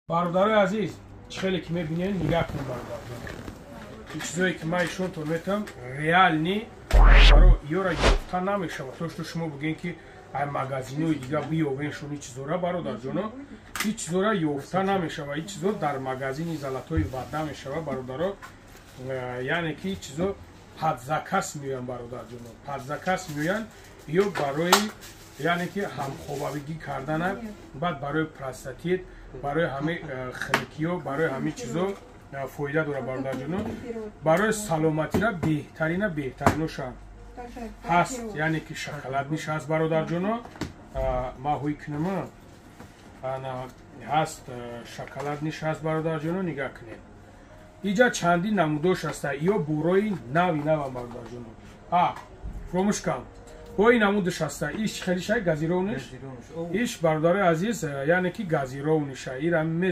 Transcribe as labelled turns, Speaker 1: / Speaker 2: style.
Speaker 1: برادرای عزیز خیلی که میبینین نگاه کن برادر این چیزایی که من ایشونتون میتونم ریال نی برای یورا گفته نمیشه تو شما بگین که این مگازینوی دیگه بیابین شونی چیزورا برادر جانو این چیزورا یافته نمیشه و این چیزور در مگازین زلاتوی وعده میشه برادر یعنی که چیزو پادزاکاس میوین برادر جانو پادزاکاس میوین یا برای یعنی که هم خوابگی کردن بعد برای پراستاتیت برای همه خلقیو برای همه چیزو فایده داره برادر جانو برای سلامتی را بهترینش هست یعنی که شکلات نیش هست برادر جانو ما هوی کنم هست شکلات نیش هست برادر جانو نگاه کنید اینجا چندی نمودوش هست یا بروی نوی برادر جانو فراموش کن بوی نمودش هست ایش خیلی شای گازیرونش ایش برادر عزیز یعنی که گازیرونش